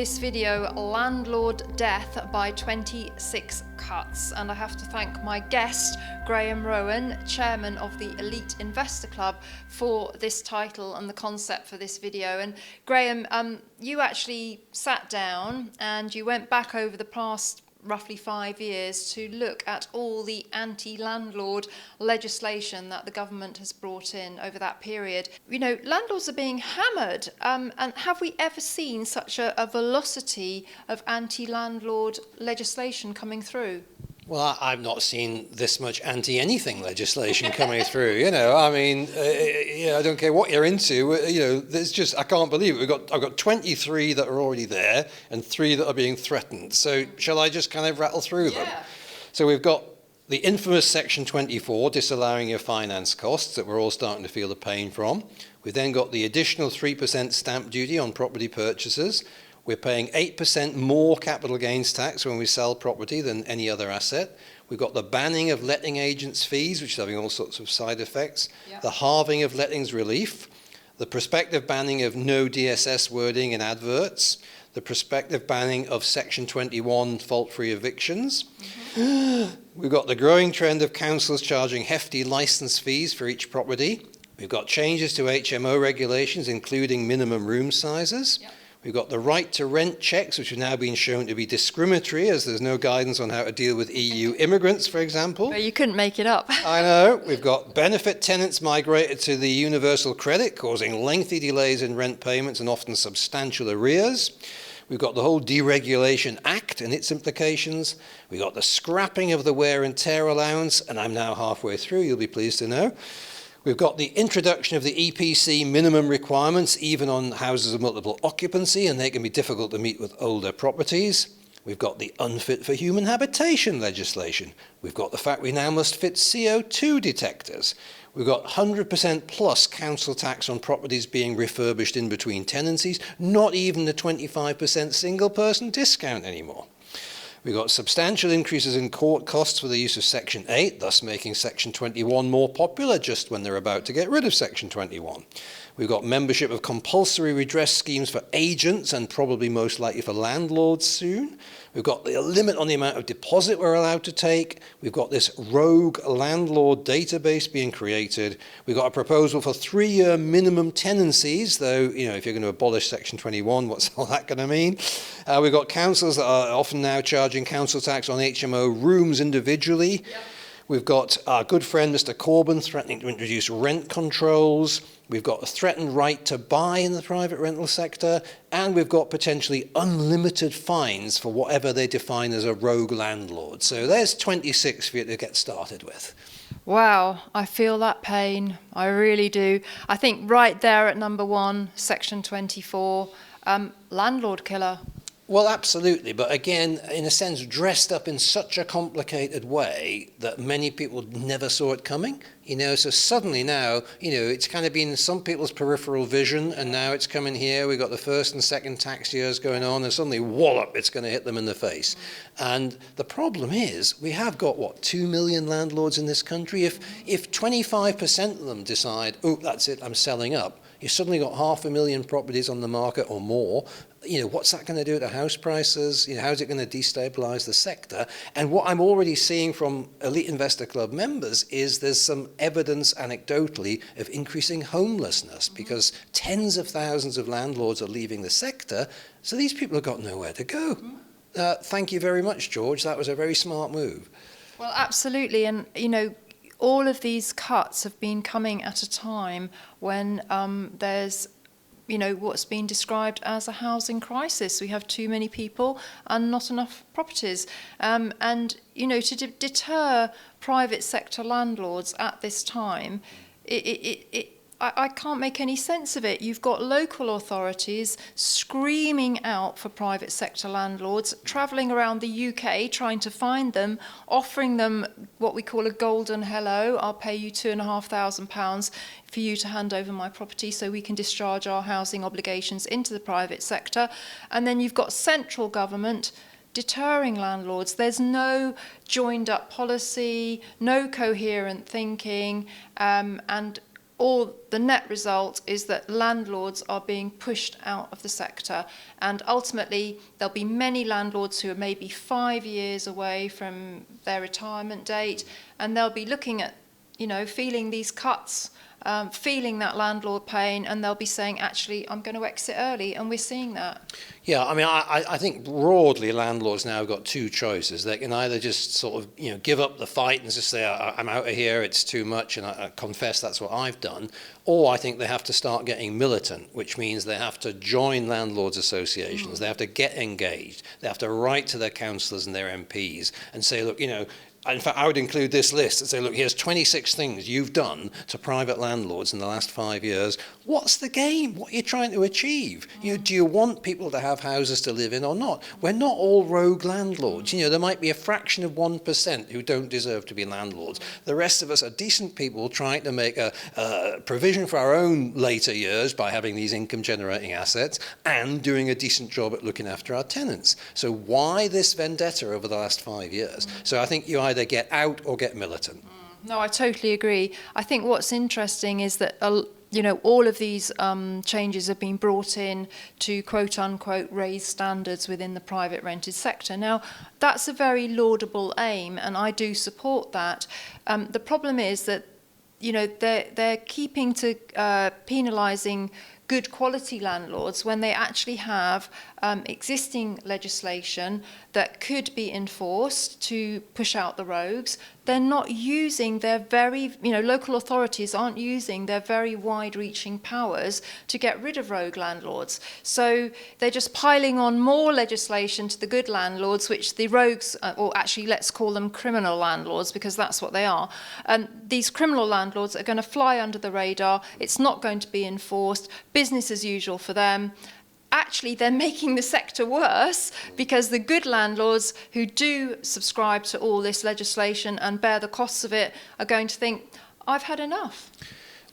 this video, Landlord Death by 26 Cuts. And I have to thank my guest, Graham Rowan, chairman of the Elite Investor Club, for this title and the concept for this video. And Graham, you actually sat down and you went back over the past roughly 5 years to look at all the anti-landlord legislation that the government has brought in over that period. You know, landlords are being hammered, and have we ever seen such a velocity of anti-landlord legislation coming through? Well, I've not seen this much anti-anything legislation coming through. You know, I mean, I don't care what you're into. You know, there's just, I can't believe it. I've got 23 that are already there and 3 that are being threatened. So shall I just kind of rattle through them? So we've got the infamous Section 24, disallowing your finance costs that we're all starting to feel the pain from. We've then got the additional 3% stamp duty on property purchases. We're paying 8% more capital gains tax when we sell property than any other asset. We've got the banning of letting agents' fees, which is having all sorts of side effects. The halving of lettings relief. The prospective banning of no DSS wording in adverts. The prospective banning of Section 21 fault-free evictions. We've got the growing trend of councils charging hefty licence fees for each property. We've got changes to HMO regulations, including minimum room sizes. We've got the right to rent checks, which have now been shown to be discriminatory, as there's no guidance on how to deal with EU immigrants, for example. Well, you couldn't make it up. I know. We've got benefit tenants migrated to the universal credit, causing lengthy delays in rent payments and often substantial arrears. We've got the whole Deregulation Act and its implications. We've got the scrapping of the wear and tear allowance, and I'm now halfway through, you'll be pleased to know. We've got the introduction of the EPC minimum requirements, even on houses of multiple occupancy, and they can be difficult to meet with older properties. We've got the unfit for human habitation legislation. We've got the fact we now must fit CO2 detectors. We've got 100% plus council tax on properties being refurbished in between tenancies, not even the 25% single person discount anymore. We've got substantial increases in court costs for the use of Section 8, thus making Section 21 more popular just when they're about to get rid of Section 21. We've got membership of compulsory redress schemes for agents and probably most likely for landlords soon. We've got the limit on the amount of deposit we're allowed to take. We've got this rogue landlord database being created. We've got a proposal for 3-year minimum tenancies, though, you know, if you're going to abolish Section 21, what's all that going to mean? We've got councils that are often now charging council tax on HMO rooms individually. We've got our good friend Mr. Corbyn threatening to introduce rent controls. We've got a threatened right to buy in the private rental sector, and we've got potentially unlimited fines for whatever they define as a rogue landlord. So there's 26 for you to get started with. Wow, I feel that pain. I really do. I think right there at number 1, Section 24, landlord killer. Well, absolutely. But again, in a sense, dressed up in such a complicated way that many people never saw it coming. You know, so suddenly now, you know, it's kind of been in some people's peripheral vision, and now it's coming here. We've got the first and second tax years going on, and suddenly, wallop, it's going to hit them in the face. And the problem is, we have got, what, 2 million landlords in this country? If 25% of them decide, oh, that's it, I'm selling up, you've suddenly got 500,000 properties on the market or more. You know, what's that going to do to house prices? You know, how's it going to destabilize the sector? And what I'm already seeing from Elite Investor Club members is there's some evidence anecdotally of increasing homelessness because tens of thousands of landlords are leaving the sector. So these people have got nowhere to go. Thank you very much, George. That was a very smart move. Well, absolutely. And, you know, all of these cuts have been coming at a time when there's, you know, what's been described as a housing crisis. We have too many people and not enough properties. And, you know, to deter private sector landlords at this time, I can't make any sense of it. You've got local authorities screaming out for private sector landlords, travelling around the UK trying to find them, offering them what we call a golden hello. I'll pay you £2,500 for you to hand over my property so we can discharge our housing obligations into the private sector. And then you've got central government deterring landlords. There's no joined up policy, no coherent thinking, and all the net result is that landlords are being pushed out of the sector, and ultimately there'll be many landlords who are maybe 5 years away from their retirement date, and they'll be looking at, feeling these cuts, feeling that landlord pain, and they'll be saying, actually, I'm going to exit early, and we're seeing that. Yeah, I mean, I think broadly landlords now have got two choices. They can either just sort of, give up the fight and just say, I'm out of here, it's too much, and I confess that's what I've done. Or I think they have to start getting militant, which means they have to join landlords associations, they have to get engaged, they have to write to their councillors and their MPs and say, look, in fact, I would include this list and say, look, here's 26 things you've done to private landlords in the last 5 years. What's the game? What are you trying to achieve? Do you want people to have houses to live in or not? We're not all rogue landlords. There might be a fraction of 1% who don't deserve to be landlords. The rest of us are decent people trying to make a provision for our own later years by having these income-generating assets and doing a decent job at looking after our tenants. So why this vendetta over the last 5 years? So I think you either get out or get militant. No, I totally agree. I think what's interesting is that all of these changes have been brought in to quote unquote raise standards within the private rented sector. Now, that's a very laudable aim, and I do support that. The problem is that they're keeping to penalising good quality landlords when they actually have existing legislation that could be enforced to push out the rogues. They're not using their very, local authorities aren't using their very wide-reaching powers to get rid of rogue landlords. So they're just piling on more legislation to the good landlords, which the rogues, or actually let's call them criminal landlords, because that's what they are. These criminal landlords are going to fly under the radar. It's not going to be enforced. Business as usual for them. Actually, they're making the sector worse, because the good landlords who do subscribe to all this legislation and bear the costs of it are going to think, I've had enough.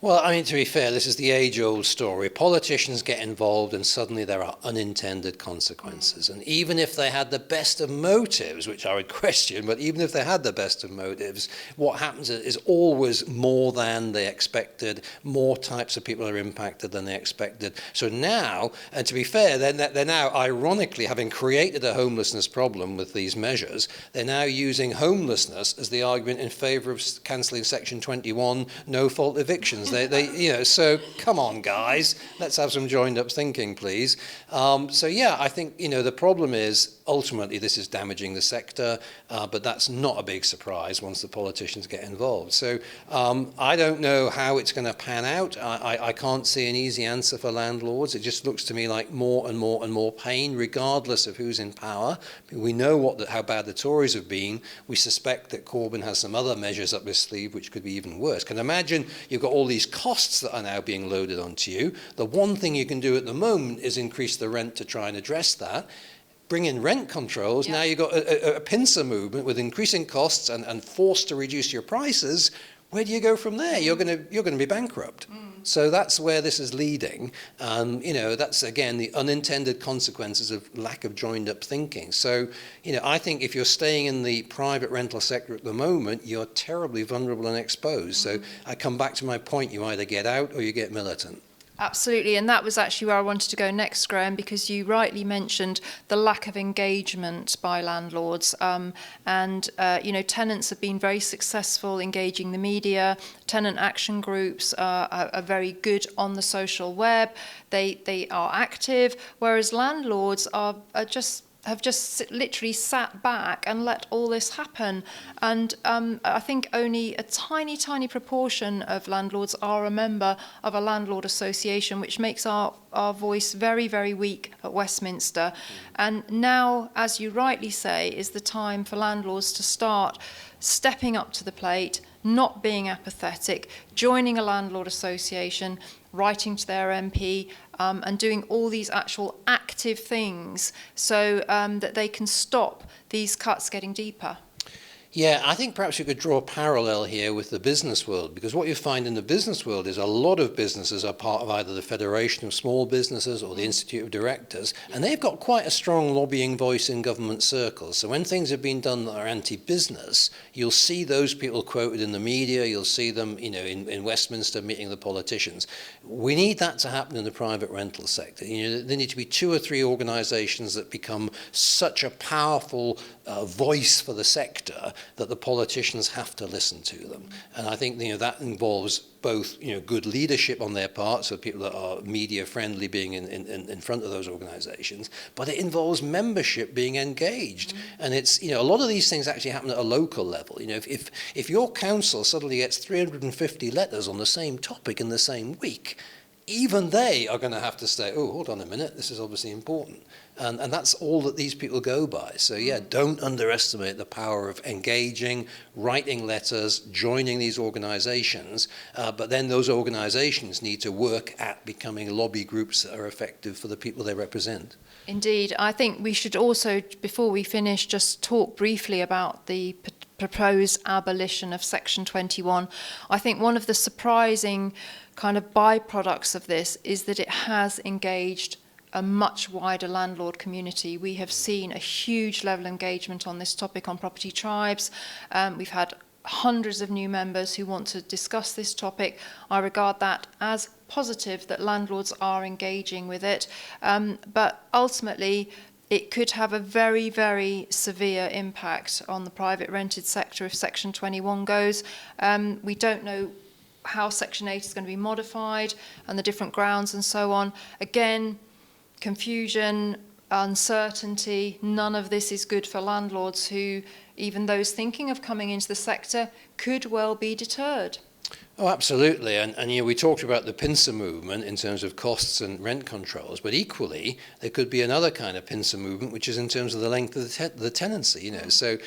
Well, I mean, to be fair, this is the age-old story. Politicians get involved and suddenly there are unintended consequences. And even if they had the best of motives, which I would question, but even if they had the best of motives, what happens is always more than they expected, more types of people are impacted than they expected. So now, and to be fair, they're now, ironically, having created a homelessness problem with these measures, they're now using homelessness as the argument in favour of cancelling Section 21, no-fault evictions. So come on, guys, let's have some joined-up thinking, please. So yeah, I think the problem is ultimately this is damaging the sector, but that's not a big surprise once the politicians get involved. So I don't know how it's going to pan out. I can't see an easy answer for landlords. It just looks to me like more and more and more pain, regardless of who's in power. We know how bad the Tories have been. We suspect that Corbyn has some other measures up his sleeve which could be even worse. Can imagine you've got all these costs that are now being loaded onto you. The one thing you can do at the moment is increase the rent to try and address that. Bring in rent controls. Yeah. Now you've got a pincer movement with increasing costs and forced to reduce your prices. Where do you go from there? You're going to be bankrupt. So that's where this is leading. That's again the unintended consequences of lack of joined-up thinking. So I think if you're staying in the private rental sector at the moment, you're terribly vulnerable and exposed. So I come back to my point: you either get out or you get militant. Absolutely, and that was actually where I wanted to go next, Graham, because you rightly mentioned the lack of engagement by landlords. Tenants have been very successful engaging the media. Tenant action groups are very good on the social web. They are active, whereas landlords have just literally sat back and let all this happen. And I think only a tiny, tiny proportion of landlords are a member of a landlord association, which makes our voice very, very weak at Westminster. And now, as you rightly say, is the time for landlords to start stepping up to the plate, not being apathetic, joining a landlord association, writing to their MP, and doing all these actual active things so that they can stop these cuts getting deeper. Yeah, I think perhaps you could draw a parallel here with the business world, because what you find in the business world is a lot of businesses are part of either the Federation of Small Businesses or the Institute of Directors, and they've got quite a strong lobbying voice in government circles. So when things have been done that are anti-business, you'll see those people quoted in the media, you'll see them, in Westminster meeting the politicians. We need that to happen in the private rental sector. There need to be 2 or 3 organizations that become such a powerful voice for the sector that the politicians have to listen to them. And I think that involves both good leadership on their part, so people that are media friendly being in front of those organizations, but it involves membership being engaged. And it's a lot of these things actually happen at a local level. If your council suddenly gets 350 letters on the same topic in the same week, even they are going to have to say, oh, hold on a minute, this is obviously important. And that's all that these people go by. So yeah, don't underestimate the power of engaging, writing letters, joining these organizations, but then those organizations need to work at becoming lobby groups that are effective for the people they represent. Indeed. I think we should also, before we finish, just talk briefly about the proposed abolition of Section 21. I think one of the surprising kind of byproducts of this is that it has engaged a much wider landlord community. We have seen a huge level of engagement on this topic on Property Tribes. We've had hundreds of new members who want to discuss this topic. I regard that as positive that landlords are engaging with it. But ultimately, it could have a very, very severe impact on the private rented sector if Section 21 goes. We don't know how Section 8 is going to be modified and the different grounds and so on. Again, confusion, uncertainty, none of this is good for landlords who, even those thinking of coming into the sector, could well be deterred. Oh, absolutely. And we talked about the pincer movement in terms of costs and rent controls, but equally, there could be another kind of pincer movement, which is in terms of the length of the tenancy. So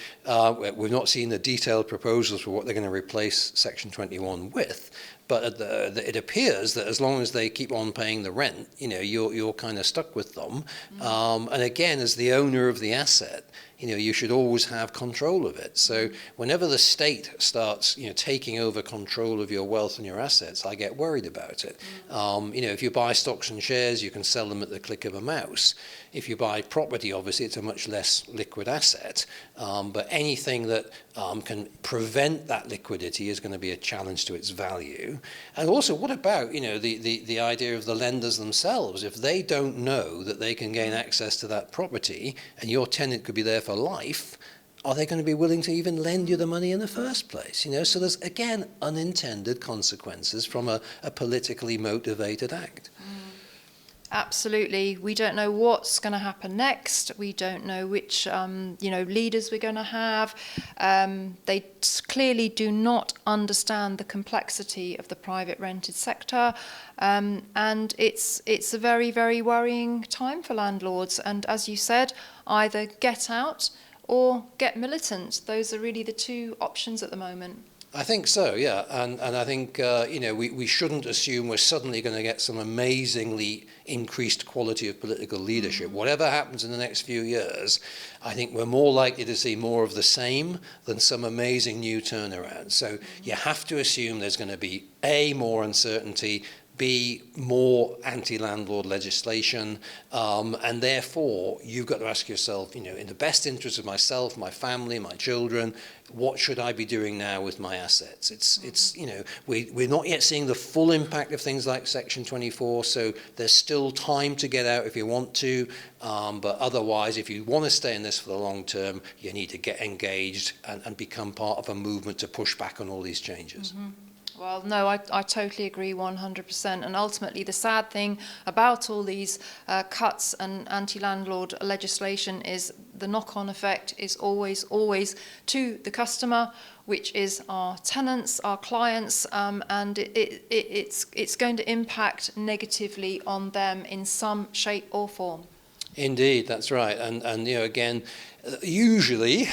we've not seen the detailed proposals for what they're going to replace Section 21 with. But it appears that as long as they keep on paying the rent, you're kind of stuck with them. And again, as the owner of the asset, you should always have control of it. So whenever the state starts, taking over control of your wealth and your assets, I get worried about it. If you buy stocks and shares, you can sell them at the click of a mouse. If you buy property, obviously, it's a much less liquid asset. But anything that can prevent that liquidity is going to be a challenge to its value. And also, what about, the idea of the lenders themselves? If they don't know that they can gain access to that property and your tenant could be there for life, are they going to be willing to even lend you the money in the first place? So there's, again, unintended consequences from a politically motivated act. Absolutely. We don't know what's going to happen next. We don't know which, leaders we're going to have. They clearly do not understand the complexity of the private rented sector. And it's a very, very worrying time for landlords. And as you said, either get out or get militant. Those are really the 2 options at the moment. I think so, yeah. And I think, we shouldn't assume we're suddenly going to get some amazingly increased quality of political leadership. Whatever happens in the next few years, I think we're more likely to see more of the same than some amazing new turnaround. So you have to assume there's going to be, A, more uncertainty, B, more anti-landlord legislation, and therefore you've got to ask yourself, in the best interest of myself, my family, my children, what should I be doing now with my assets? It's we're not yet seeing the full impact of things like Section 24, so there's still time to get out if you want to, but otherwise, if you want to stay in this for the long term, you need to get engaged and become part of a movement to push back on all these changes. Well, no, I totally agree 100%. And ultimately, the sad thing about all these cuts and anti-landlord legislation is the knock-on effect is always to the customer, which is our tenants, our clients, and it's going to impact negatively on them in some shape or form. Indeed, that's right. And again, usually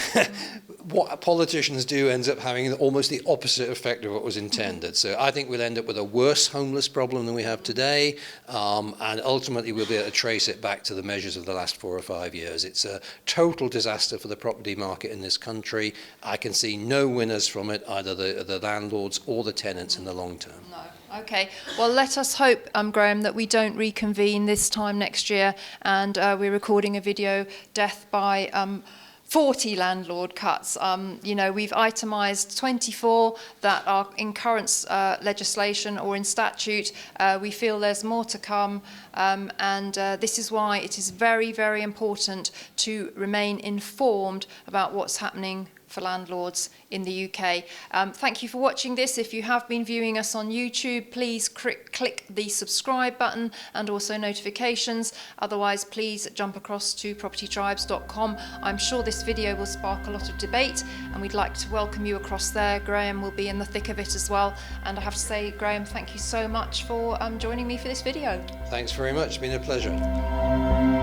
what politicians do ends up having almost the opposite effect of what was intended. So I think we'll end up with a worse homeless problem than we have today, and ultimately we'll be able to trace it back to the measures of the last 4 or 5 years. It's a total disaster for the property market in this country. I can see no winners from it, either the landlords or the tenants in the long term. No. Okay, well, let us hope, Graham, that we don't reconvene this time next year, and we're recording a video, death by 40 landlord cuts. You know, we've itemised 24 that are in current legislation or in statute. We feel there's more to come, and this is why it is very, very important to remain informed about what's happening for landlords in the UK. Thank you for watching this. If you have been viewing us on YouTube, please click the subscribe button and also notifications. Otherwise, please jump across to propertytribes.com. I'm sure this video will spark a lot of debate, and we'd like to welcome you across there. Graham will be in the thick of it as well. And I have to say, Graham, thank you so much for joining me for this video. Thanks very much. It's been a pleasure.